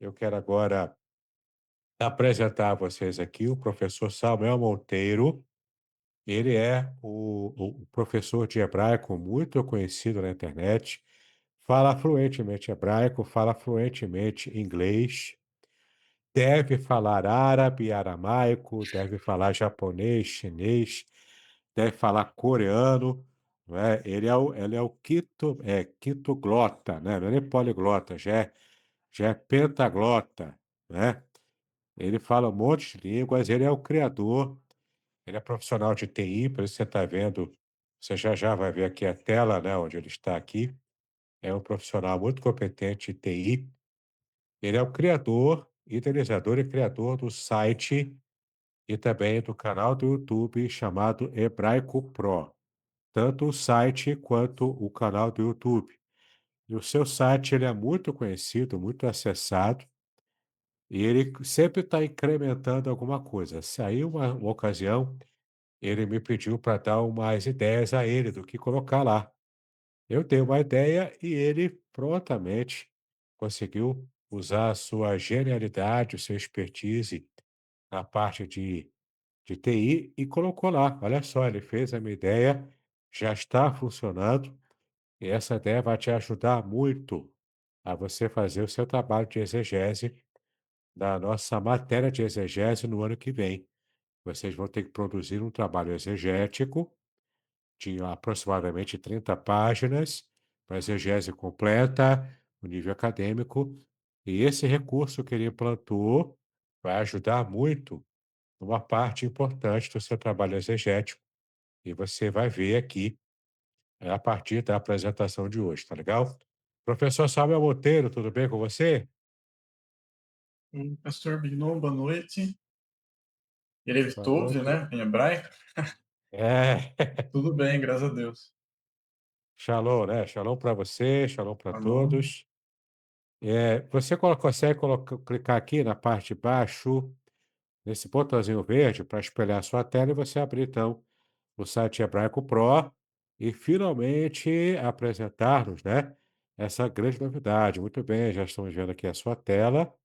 Eu quero agora apresentar a vocês aqui o professor Samuel Monteiro. Ele é o professor de hebraico muito conhecido na internet. Fala fluentemente hebraico, fala fluentemente inglês, deve falar árabe, aramaico, deve falar japonês, chinês, deve falar coreano, não é? Ele é o quintoglota, né? Não é nem poliglota, já é pentaglota, né? Ele fala um monte de línguas, ele é o criador, ele é profissional de TI, por isso você está vendo, você já vai ver aqui a tela, né, onde ele está aqui. É um profissional muito competente de TI. Ele é o criador, idealizador e criador do site e também do canal do YouTube chamado Hebraico Pro, tanto o site quanto o canal do YouTube. E o seu site ele é muito conhecido, muito acessado, e ele sempre está incrementando alguma coisa. Saiu uma ocasião, ele me pediu para dar umas ideias a ele do que colocar lá. Eu dei uma ideia e ele prontamente conseguiu usar a sua genialidade, o seu expertise na parte de TI e colocou lá. Olha só, ele fez a minha ideia, já está funcionando, e essa ideia vai te ajudar muito a você fazer o seu trabalho de exegese da nossa matéria de exegese no ano que vem. Vocês vão ter que produzir um trabalho exegético de aproximadamente 30 páginas, para exegese completa, o nível acadêmico, e esse recurso que ele implantou vai ajudar muito numa parte importante do seu trabalho exegético, e você vai ver aqui a partir da apresentação de hoje, tá legal? Professor Samuel Monteiro, tudo bem com você? Pastor Bignon, boa noite. Erev Boa Tov, noite. né, em hebraico. É, Tudo bem, graças a Deus. shalom, né? Shalom para você, shalom para Falou. todos. Você consegue clicar aqui na parte de baixo, nesse botãozinho verde, para espelhar a sua tela e você abrir, então, o site Hebraico Pro e finalmente apresentar-nos, né, essa grande novidade. Muito bem, já estamos vendo aqui a sua tela.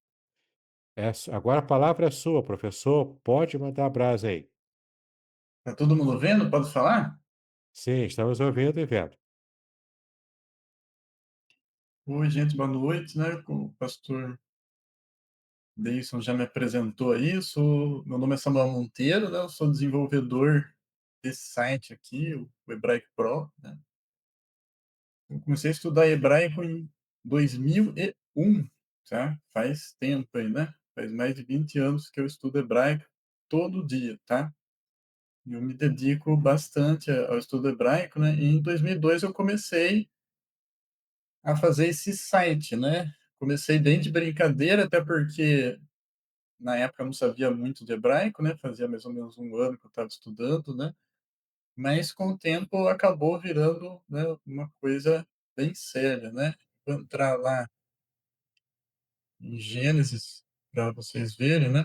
Agora a palavra é sua, professor. Pode mandar brasa aí. Tá todo mundo vendo? Pode falar? Sim, estamos ouvindo e vendo. Oi, gente, boa noite, né? Como o pastor Deison já me apresentou aí, meu nome é Samuel Monteiro, né? Eu sou desenvolvedor desse site aqui, o Hebraico Pro, né? Eu comecei a estudar hebraico em 2001, tá? Faz tempo aí, né? Faz mais de 20 anos que eu estudo hebraico todo dia, tá? Eu me dedico bastante ao estudo hebraico, né? E em 2002 eu comecei a fazer esse site, né? Comecei bem de brincadeira, até porque na época eu não sabia muito de hebraico, né? Fazia mais ou menos um ano que eu estava estudando, né? Mas com o tempo acabou virando, né, uma coisa bem séria, né? Vou entrar lá em Gênesis para vocês verem, né?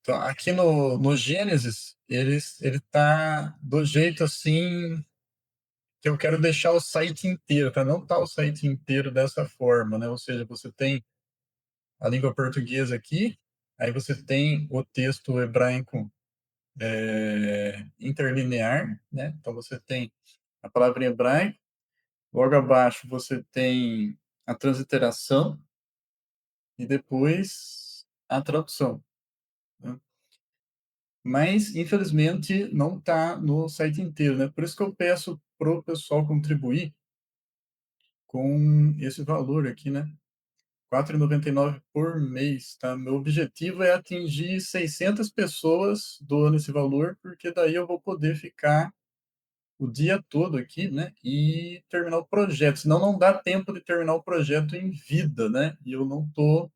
Então, aqui no Gênesis, ele tá do jeito assim que eu quero deixar o site inteiro, tá? Não tá o site inteiro dessa forma, né? Ou seja, você tem a língua portuguesa aqui, aí você tem o texto hebraico interlinear, né? Então você tem a palavra em hebraico, logo abaixo você tem a transliteração e depois a tradução, né? Mas, infelizmente, não está no site inteiro, né? Por isso que eu peço pro pessoal contribuir com esse valor aqui, né? 4,99 por mês, tá? Meu objetivo é atingir 600 pessoas doando esse valor, porque daí eu vou poder ficar o dia todo aqui, né? E terminar o projeto. Senão não dá tempo de terminar o projeto em vida, né? E eu não tô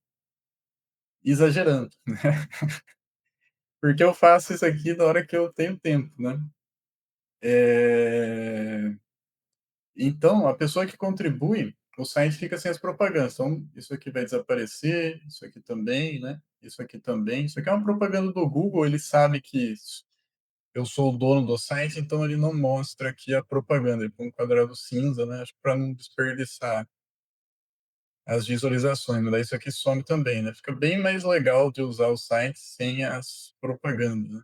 exagerando, porque eu faço isso aqui na hora que eu tenho tempo, né? É... Então, a pessoa que contribui, o site fica sem as propagandas. Então, isso aqui vai desaparecer, isso aqui também, né? Isso aqui também. Isso aqui é uma propaganda do Google, ele sabe que eu sou o dono do site, então ele não mostra aqui a propaganda. Ele põe um quadrado cinza, né? Acho que para não desperdiçar as visualizações, mas daí isso aqui some também, né. Fica bem mais legal de usar o site sem as propagandas, né.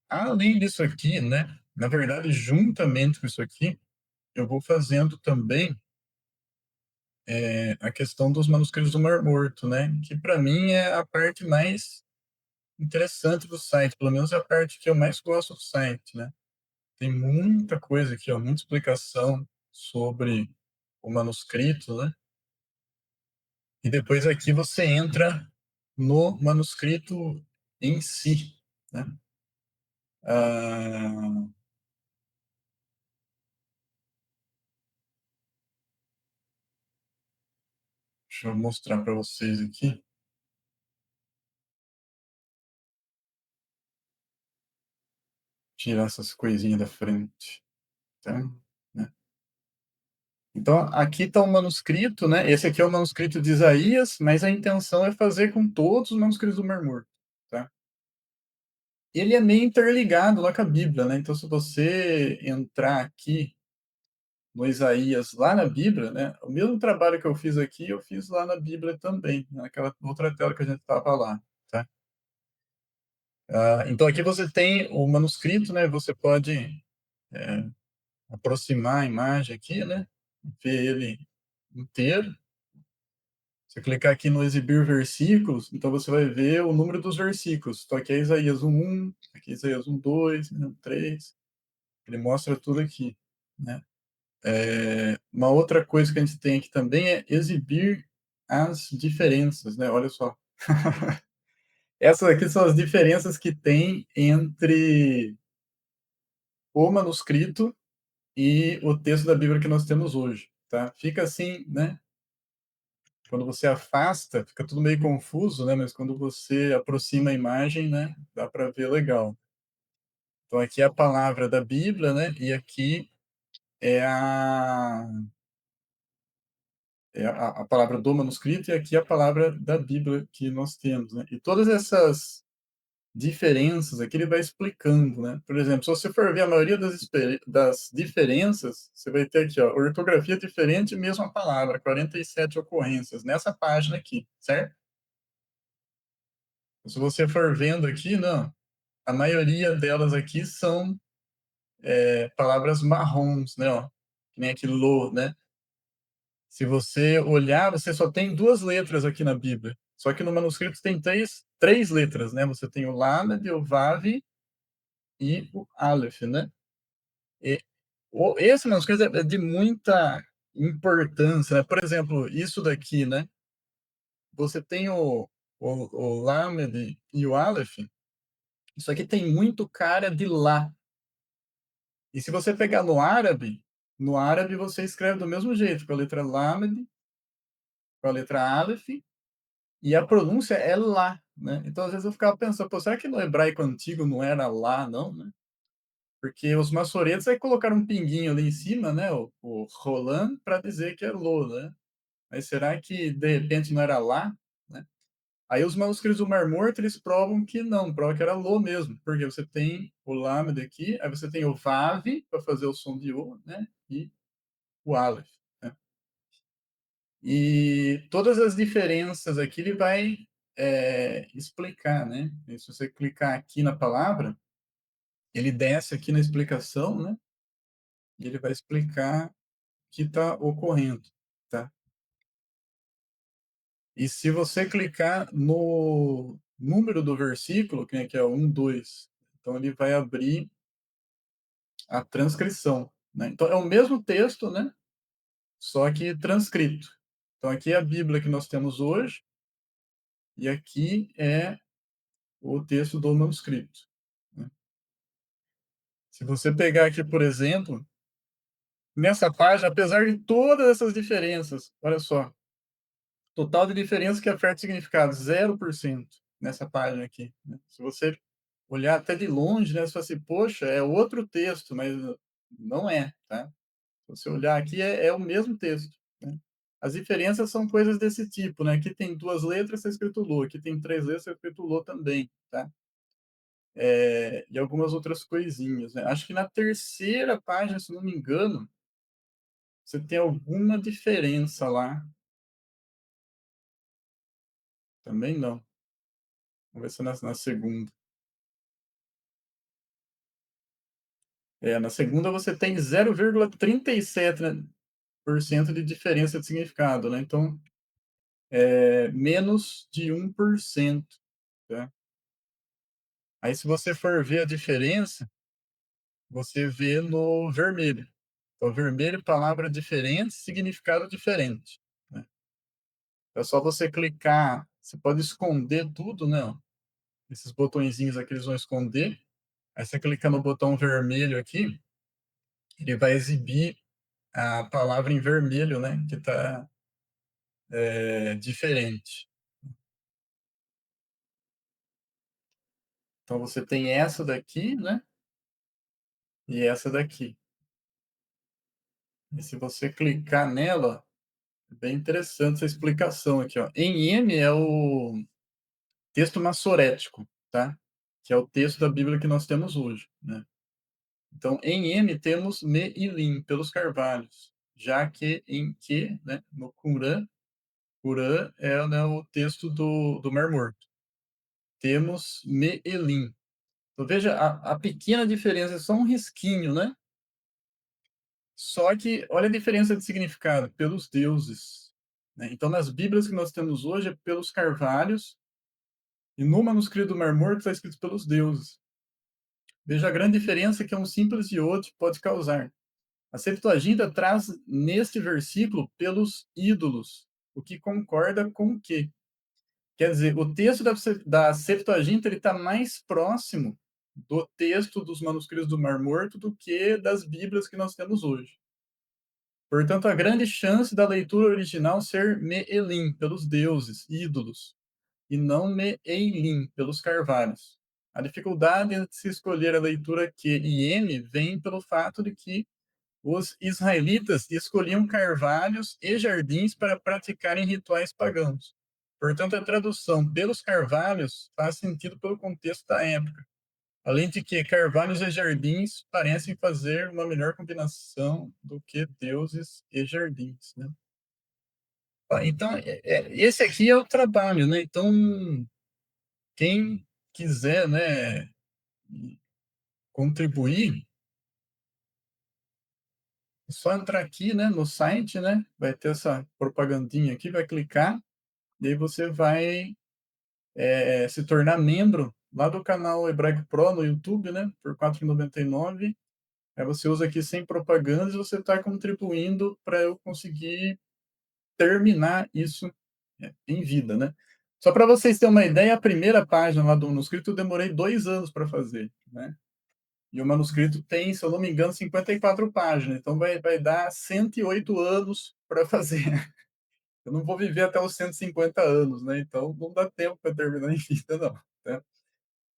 Além disso aqui, né, na verdade, juntamente com isso aqui, eu vou fazendo também, a questão dos manuscritos do Mar Morto, né, que para mim é a parte mais interessante do site, pelo menos é a parte que eu mais gosto do site, né. Tem muita coisa aqui, ó, muita explicação sobre o manuscrito, né, e depois aqui você entra no manuscrito em si, né. Ah, deixa eu mostrar para vocês aqui, tirar essas coisinhas da frente, tá, né. Então aqui está o manuscrito, né, esse aqui é o manuscrito de Isaías, mas a intenção é fazer com todos os manuscritos do Mar Morto, tá. Ele é meio interligado lá com a Bíblia, né, então se você entrar aqui no Isaías lá na Bíblia, né, o mesmo trabalho que eu fiz aqui, eu fiz lá na Bíblia também, naquela outra tela que a gente estava lá, tá. Então aqui você tem o manuscrito, né, você pode, eh, aproximar a imagem aqui, né, ver ele inteiro. Você clicar aqui no exibir versículos, então você vai ver o número dos versículos. Então aqui é Isaías 1:1, aqui é Isaías 1:2, né, 3, ele mostra tudo aqui, né. Uma outra coisa que a gente tem aqui também é exibir as diferenças, né, olha só. Essas aqui são as diferenças que tem entre o manuscrito e o texto da Bíblia que nós temos hoje, tá. Fica assim, né, quando você afasta, fica tudo meio confuso, né, mas quando você aproxima a imagem, né, dá para ver legal. Então aqui é a palavra da Bíblia, né, e aqui é a palavra do manuscrito e aqui a palavra da Bíblia que nós temos, né. E todas essas diferenças aqui ele vai explicando, né. Por exemplo, se você for ver a maioria das diferenças, você vai ter aqui, ó, ortografia diferente, mesma palavra, 47 ocorrências, nessa página aqui, certo? Se você for vendo aqui, não, a maioria delas aqui são, palavras marrons, né, ó, que nem aqui "lo", né. Se você olhar, você só tem 2 letras aqui na Bíblia, só que no manuscrito tem três letras, né, você tem o Lamed, o Vav e o Aleph, né. E esse manuscrito é de muita importância, né, por exemplo, isso daqui, né, você tem o Lamed e o Aleph, isso aqui tem muito cara de lá. E se você pegar no árabe você escreve do mesmo jeito, com a letra Lamed, com a letra Aleph, e a pronúncia é lá, né. Então, às vezes, eu ficava pensando: "Pô, será que no hebraico antigo não era lá não, né?" Porque os maçoretas aí colocaram um pinguinho ali em cima, né, o Roland, para dizer que é Lo, né. Mas será que, de repente, não era lá, né? Aí os manuscritos do Mar Morto, eles provam que não, provam que era Lo mesmo, porque você tem o Lamed aqui, aí você tem o Vav para fazer o som de O, né, e o Aleph, né. E todas as diferenças aqui ele vai, explicar, né. E se você clicar aqui na palavra, ele desce aqui na explicação, né, e ele vai explicar o que está ocorrendo, tá. E se você clicar no número do versículo, que aqui é 1, 2, então ele vai abrir a transcrição, né. Então é o mesmo texto, né, só que transcrito. Então aqui é a Bíblia que nós temos hoje, e aqui é o texto do manuscrito, né. Se você pegar aqui, por exemplo, nessa página, apesar de todas essas diferenças, olha só, total de diferença que afeta o significado, 0% nessa página aqui, né. Se você olhar até de longe, né, você fala assim: "Poxa, é outro texto", mas não é, tá. Se você olhar aqui, é o mesmo texto, né. As diferenças são coisas desse tipo, né, aqui tem 2 letras, está escrito "lo", aqui tem 3 letras, está escrito "lo" também, tá. E algumas outras coisinhas, né. Acho que na terceira página, se não me engano, você tem alguma diferença lá, também não. Vamos ver se na segunda. É, na segunda você tem 0,37, né, por cento de diferença de significado, né, então, menos de 1%, tá. Aí se você for ver a diferença, você vê no vermelho. Então vermelho, palavra diferente, significado diferente, né. É só você clicar, você pode esconder tudo, né, ó, esses botõezinhos aqui eles vão esconder, aí você clica no botão vermelho aqui, ele vai exibir a palavra em vermelho, né, que está diferente. Então você tem essa daqui, né, e essa daqui. E se você clicar nela, é bem interessante essa explicação aqui, ó. Em M é o texto massorético, tá? Que é o texto da Bíblia que nós temos hoje, né? Então, em M temos Me e Lim, pelos carvalhos, já que em Que, né, no Corã, Corã é, né, o texto do Mar Morto. Temos Me e Lim. Então, veja a pequena diferença, é só um risquinho, né? Só que olha a diferença de significado, pelos deuses, né. Então nas Bíblias que nós temos hoje é pelos carvalhos, e no manuscrito do Mar Morto está escrito pelos deuses. Veja a grande diferença que um simples iote pode causar. A Septuaginta traz neste versículo pelos ídolos, o que concorda com o quê? Quer dizer, o texto da Septuaginta está mais próximo do texto dos manuscritos do Mar Morto do que das Bíblias que nós temos hoje. Portanto, a grande chance da leitura original ser Me-Elim, pelos deuses, ídolos, e não Me-Eilim, pelos carvalhos. A dificuldade de se escolher a leitura Q e M vem pelo fato de que os israelitas escolhiam carvalhos e jardins para praticarem rituais pagãos. Portanto, a tradução pelos carvalhos faz sentido pelo contexto da época. Além de que carvalhos e jardins parecem fazer uma melhor combinação do que deuses e jardins, né. Então, esse aqui é o trabalho, né, então quem quiser, né, contribuir, é só entrar aqui, né, no site, né, vai ter essa propagandinha aqui, vai clicar, e aí você vai, se tornar membro lá do canal Hebraico Pro no YouTube, né, por R$ 4,99. Aí você usa aqui sem propagandas e você está contribuindo para eu conseguir terminar isso, em vida, né. Só para vocês terem uma ideia, a primeira página lá do manuscrito eu demorei 2 anos para fazer, né. E o manuscrito tem, se eu não me engano, 54 páginas, então vai dar 108 anos para fazer. Eu não vou viver até os 150 anos, né, então não dá tempo para terminar em vida não, né.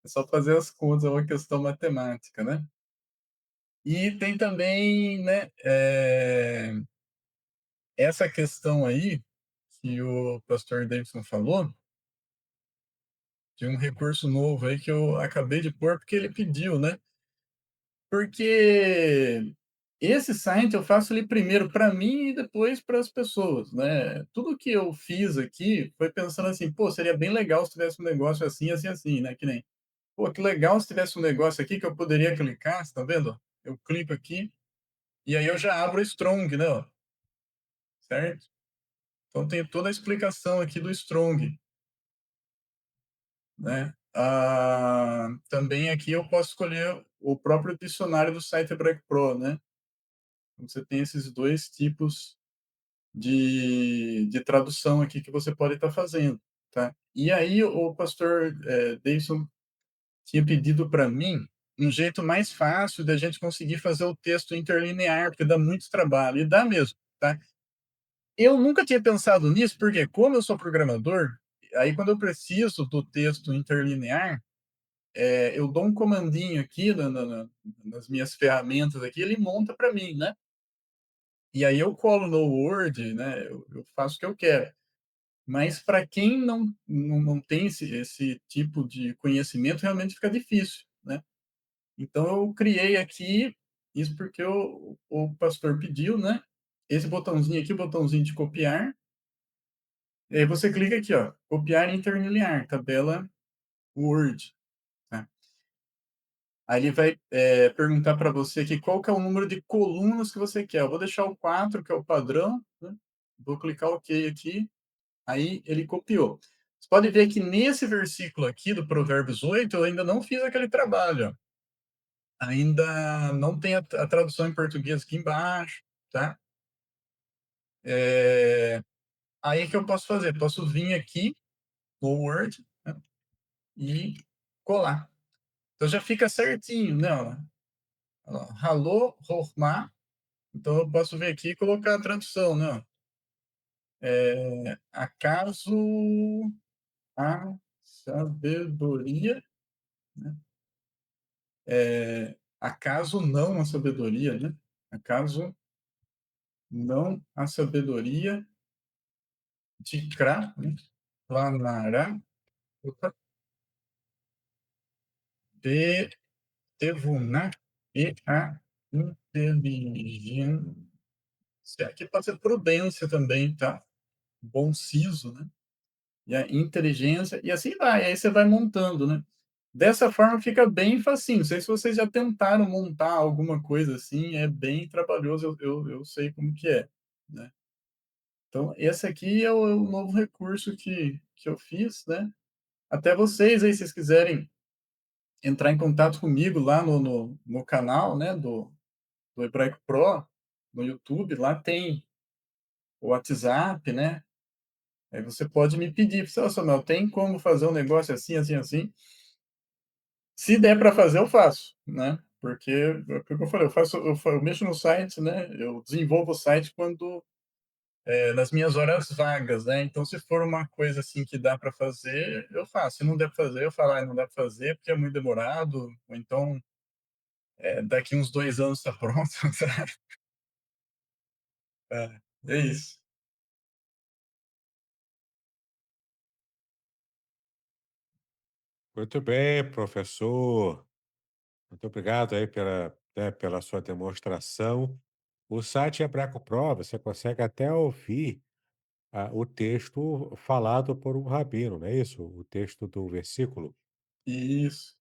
É só fazer as contas, é uma questão matemática, né. E tem também, né, essa questão aí, que o pastor Davidson falou, de um recurso novo aí que eu acabei de pôr, porque ele pediu, né. Porque esse site eu faço ele primeiro para mim e depois para as pessoas, né. Tudo que eu fiz aqui foi pensando assim: "Pô, seria bem legal se tivesse um negócio assim, assim, assim", né, que nem: "Pô, que legal se tivesse um negócio aqui que eu poderia clicar", você tá vendo, eu clico aqui, e aí eu já abro o Strong, né, ó, certo? Então tem toda a explicação aqui do Strong, né. Também aqui eu posso escolher o próprio dicionário do site Hebraic Pro, né. Então você tem esses 2 tipos de tradução aqui que você pode estar fazendo, tá. E aí o pastor, Davidson tinha pedido para mim um jeito mais fácil da gente conseguir fazer o texto interlinear, porque dá muito trabalho, e dá mesmo, tá. Eu nunca tinha pensado nisso, porque como eu sou programador, aí quando eu preciso do texto interlinear, eu dou um comandinho aqui nas minhas ferramentas aqui, ele monta para mim, né. E aí eu colo no Word, né, eu faço o que eu quero. Mas para quem não tem esse tipo de conhecimento, realmente fica difícil, né. Então eu criei aqui, isso porque o pastor pediu, né, esse botãozinho aqui, o botãozinho de copiar, E aí você clica aqui, ó, copiar interlinear, tabela Word, tá. Aí ele vai, perguntar para você aqui qual que é o número de colunas que você quer. Eu vou deixar o 4 que é o padrão, né, vou clicar OK aqui, aí ele copiou. Você pode ver que nesse versículo aqui do Provérbios 8 eu ainda não fiz aquele trabalho, ó. Ainda não tem a tradução em português aqui embaixo, tá. Aí que eu posso fazer? Posso vir aqui no Word, né, e colar. Então já fica certinho, né, ó. Hallo, Rohma. Então eu posso vir aqui e colocar a tradução, né, ó. Acaso a sabedoria, né? Acaso não a sabedoria, né? Acaso não a sabedoria de Kra, né? Planará, opa, de Tevuná e a inteligência. Aqui pode ser prudência também, tá? Bom siso, né? E a inteligência, e assim vai, aí você vai montando, né? Dessa forma fica bem facinho. Não sei se vocês já tentaram montar alguma coisa assim, é bem trabalhoso, eu sei como que é, né? Então, esse aqui é o novo recurso que eu fiz, né? Até vocês aí, se vocês quiserem entrar em contato comigo lá no canal, né, do Hebraico Pro, no YouTube, lá tem o WhatsApp, né? Aí você pode me pedir, "Ô, Samuel, tem como fazer um negócio assim, assim, assim?" Se der para fazer, eu faço, né? Porque, é o que eu falei, eu mexo no site, né? Eu desenvolvo o site quando, nas minhas horas vagas, né? Então, se for uma coisa assim que dá para fazer, eu faço. Se não der para fazer, eu falo, ah, não dá para fazer porque é muito demorado, ou então, daqui uns 2 anos está pronto, sabe? É isso. Muito bem, professor. Muito obrigado aí pela sua demonstração. O site Hebraico Pro, você consegue até ouvir o texto falado por um rabino, não é isso? O texto do versículo. Isso.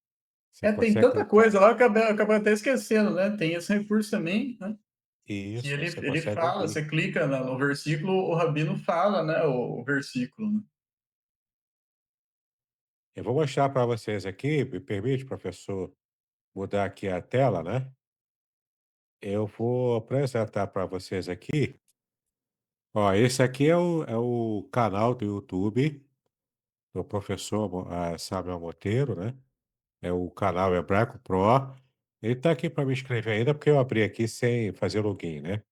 Você Tem consegue tanta clicar. coisa lá, eu acabei até esquecendo, né? Tem esse recurso também, né? Que Isso, você ele consegue fala, ouvir. você clica no versículo, o rabino fala, né, o versículo, né. Eu vou mostrar para vocês aqui, me permite, professor, mudar aqui a tela, né? Eu vou apresentar para vocês aqui. Ó, esse aqui é o canal do YouTube do professor Samuel Monteiro, né? É o canal Hebraico Pro. Ele está aqui para me inscrever ainda, porque eu abri aqui sem fazer login, né?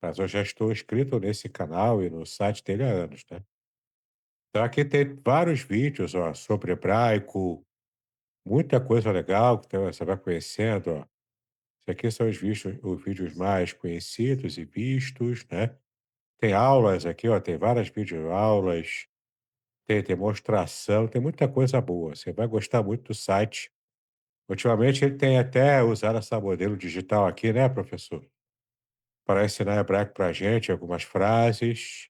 Mas eu já estou inscrito nesse canal e no site dele há anos, né? Então aqui tem vários vídeos, ó, sobre hebraico, muita coisa legal que você vai conhecendo, ó. Esses aqui são os vídeos mais conhecidos e vistos, né? Tem aulas aqui, ó, tem várias videoaulas, tem demonstração, tem muita coisa boa. Você vai gostar muito do site. Ultimamente ele tem até usado essa modelo digital aqui, né, professor? Para ensinar hebraico para a gente, algumas frases,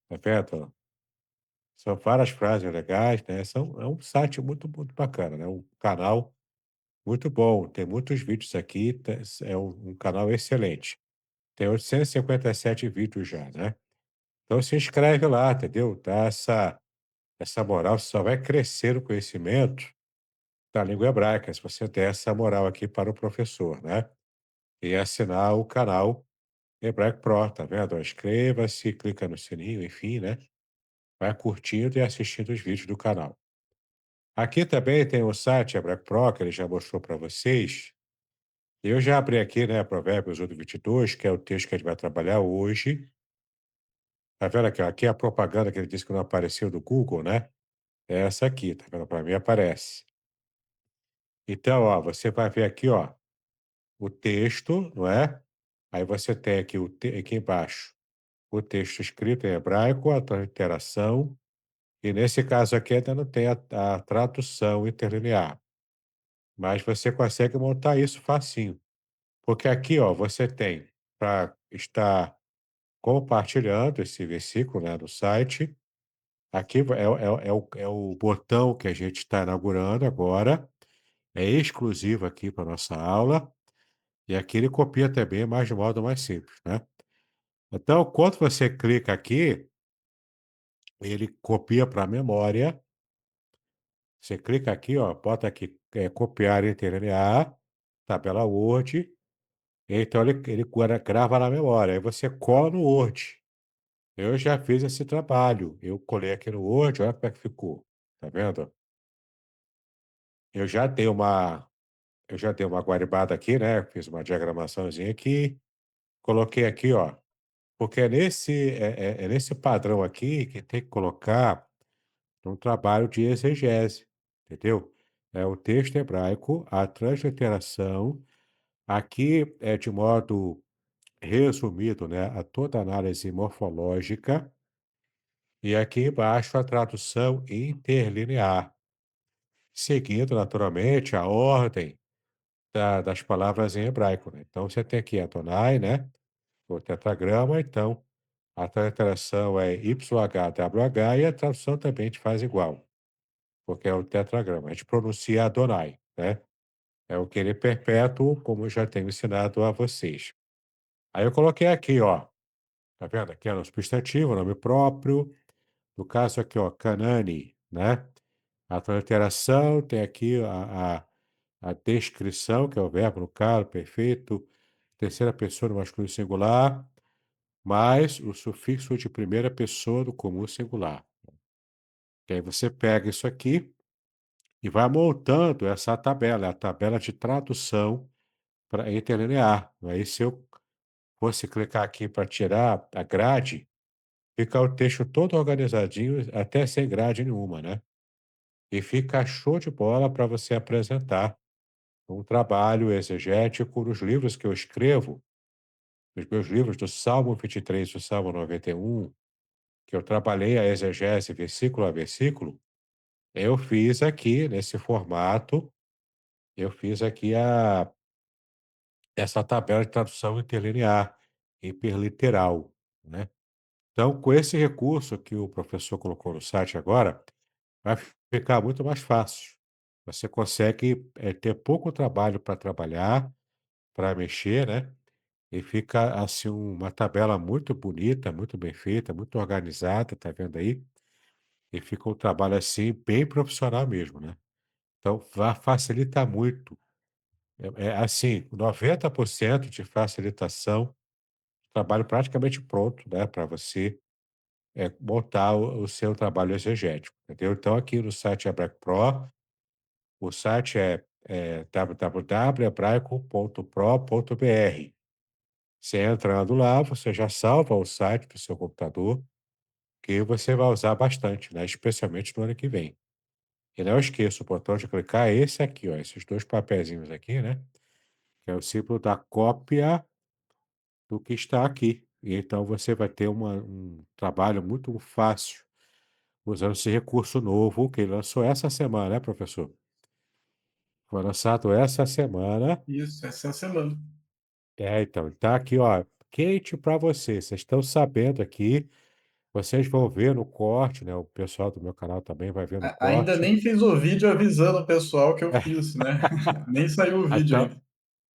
tá vendo? Ó? São várias frases legais, né? É um site muito, muito bacana, né? Um canal muito bom. Tem muitos vídeos aqui, é um canal excelente. Tem 857 vídeos já, né? Então se inscreve lá, entendeu? Dá essa moral, você só vai crescer o conhecimento da língua hebraica, se você der essa moral aqui para o professor, né? E assinar o canal Hebraico Pro, tá vendo? Ó, inscreva-se, clica no sininho, enfim, né? Vai curtindo e assistindo os vídeos do canal. Aqui também tem o site Hebraico Pro, que ele já mostrou para vocês. Eu já abri aqui, né, Provérbios 8:22, que é o texto que a gente vai trabalhar hoje. Tá vendo aqui, ó? Aqui é a propaganda que ele disse que não apareceu do Google, né? É essa aqui, tá vendo? Para mim aparece. Então, ó, você vai ver aqui, ó, o texto, não é? Aí você tem aqui, aqui embaixo o texto escrito em hebraico, a transliteração, e nesse caso aqui ainda não tem a tradução interlinear, mas você consegue montar isso facinho, porque aqui, ó, você tem para estar compartilhando esse versículo, né, no site, aqui é o botão que a gente está inaugurando agora, é exclusivo aqui para nossa aula, e aqui ele copia também, mas de modo mais simples, né. Então, quando você clica aqui, ele copia para a memória, você clica aqui, ó, bota aqui, copiar entre LNA, tabela Word, então ele grava na memória, aí você cola no Word. Eu já fiz esse trabalho, eu colei aqui no Word, olha como é que ficou, tá vendo? Eu já dei uma eu já dei uma guaribada aqui, né, fiz uma diagramaçãozinha aqui, coloquei aqui, ó, porque é nesse padrão aqui que tem que colocar um trabalho de exegese, entendeu? É o texto hebraico, a transliteração, aqui é de modo resumido, né, a toda a análise morfológica, e aqui embaixo a tradução interlinear, seguindo naturalmente a ordem das palavras em hebraico, né. Então você tem aqui Adonai, né, o tetragrama, então a transliteração é YHWH e a tradução também a gente faz igual, porque é o tetragrama. A gente pronuncia Adonai, né, é o querer perpétuo, como eu já tenho ensinado a vocês. Aí eu coloquei aqui, ó, tá vendo? Aqui é o substantivo, nome próprio, no caso aqui, ó, Canani, né, a transliteração tem aqui a descrição, que é o verbo no caso, perfeito, terceira pessoa do masculino singular, mais o sufixo de primeira pessoa do comum singular. E aí você pega isso aqui e vai montando essa tabela, é a tabela de tradução para interlinear. Aí se eu fosse clicar aqui para tirar a grade, fica o texto todo organizadinho, até sem grade nenhuma, né? E fica show de bola para você apresentar um trabalho exegético nos livros que eu escrevo, nos meus livros do Salmo 23 e do Salmo 91, que eu trabalhei a exegese versículo a versículo, eu fiz aqui nesse formato, eu fiz aqui essa tabela de tradução interlinear, hiperliteral, né. Então, com esse recurso que o professor colocou no site agora, vai ficar muito mais fácil. Você consegue, ter pouco trabalho para trabalhar, para mexer, né, e fica, assim, uma tabela muito bonita, muito bem feita, muito organizada, tá vendo aí? E fica um trabalho, assim, bem profissional mesmo, né. Então facilita muito. Assim, 90% de facilitação, trabalho praticamente pronto, né, para você, montar o seu trabalho exegético, entendeu. Então aqui no site Hebraico Pro, o site é www.hebraico.pro.br. Você entrando lá, você já salva o site para o seu computador, que você vai usar bastante, né, especialmente no ano que vem. E não esqueça, o botão de clicar é esse aqui, ó, esses 2 papezinhos aqui, né, que é o símbolo da cópia do que está aqui. E então você vai ter um trabalho muito fácil usando esse recurso novo que ele lançou essa semana, né, professor? Foi lançado essa semana. Isso, essa é a semana. Então, tá aqui, ó, quente para vocês. Vocês estão sabendo aqui, vocês vão ver no corte, né, o pessoal do meu canal também vai ver no Ainda corte. nem fiz o vídeo avisando o pessoal que eu fiz, né. Nem saiu o vídeo Então, ainda.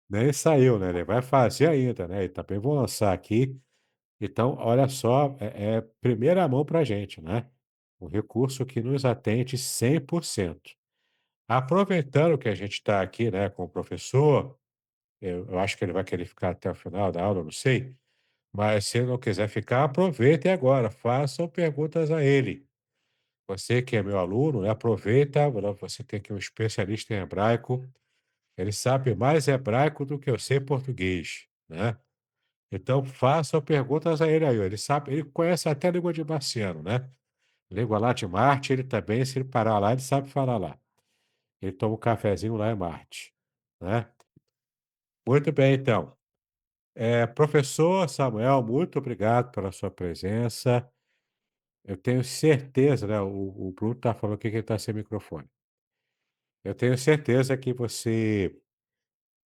nem saiu, né, ele vai fazer ainda, né, e também vou lançar aqui. Então, olha só, é primeira mão para a gente, né? Um recurso que nos atende 100%. Aproveitando que a gente está aqui, né, com o professor, eu acho que ele vai querer ficar até o final da aula, eu não sei, mas se ele não quiser ficar, aproveitem agora, façam perguntas a ele. Você que é meu aluno, né, aproveita, você tem aqui um especialista em hebraico, ele sabe mais hebraico do que eu sei português, né? Então façam perguntas a ele aí, ó, ele sabe, ele conhece até a língua de marciano, né? Língua lá de Marte, ele também, se ele parar lá, ele sabe falar lá. Ele toma um cafezinho lá em Marte, né? Muito bem, então. Professor Samuel, muito obrigado pela sua presença. Eu tenho certeza, né? O Bruno está falando aqui que ele está sem microfone. Eu tenho certeza que você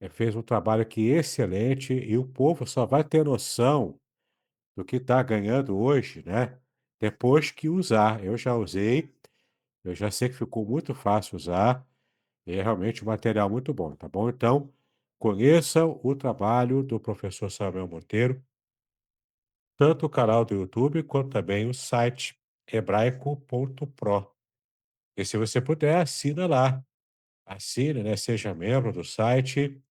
fez um trabalho aqui excelente e o povo só vai ter noção do que está ganhando hoje, né? depois que usar. Eu já usei, eu já sei que ficou muito fácil usar, e é realmente um material muito bom, tá bom? Então, conheçam o trabalho do professor Samuel Monteiro, tanto o canal do YouTube quanto também o site hebraico.pro. E se você puder, assina lá. Assine, né? Seja membro do site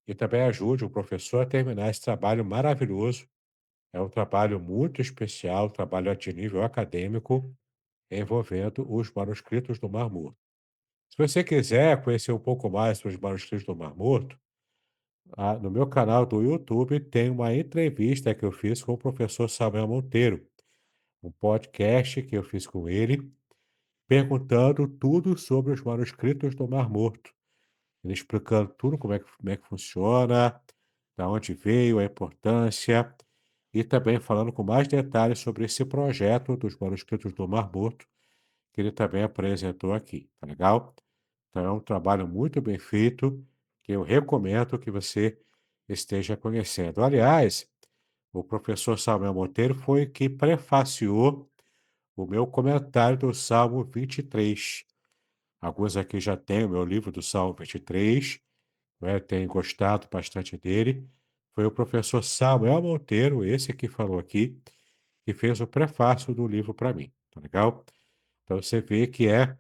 e também ajude o professor a terminar esse trabalho maravilhoso. É um trabalho muito especial, trabalho de nível acadêmico, envolvendo os manuscritos do Mar Morto. Se você quiser conhecer um pouco mais sobre os manuscritos do Mar Morto, no meu canal do YouTube tem uma entrevista que eu fiz com o professor Samuel Monteiro, um podcast que eu fiz com ele, perguntando tudo sobre os manuscritos do Mar Morto. Ele explicando tudo como é que funciona, da onde veio, a importância, e também falando com mais detalhes sobre esse projeto dos manuscritos do Mar Morto, que ele também apresentou aqui, tá legal? Então é um trabalho muito bem feito, que eu recomendo que você esteja conhecendo. Aliás, o professor Samuel Monteiro foi que prefaciou o meu comentário do Salmo 23. Alguns aqui já têm o meu livro do Salmo 23, né, têm gostado bastante dele. Foi o professor Samuel Monteiro, esse que falou aqui, que fez o prefácio do livro para mim, tá legal? Então você vê que é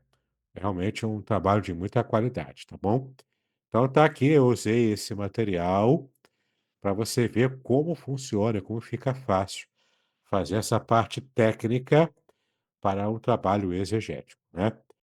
realmente um trabalho de muita qualidade, tá bom? Então tá aqui, eu usei esse material para você ver como funciona, como fica fácil fazer essa parte técnica para um trabalho exegético, né?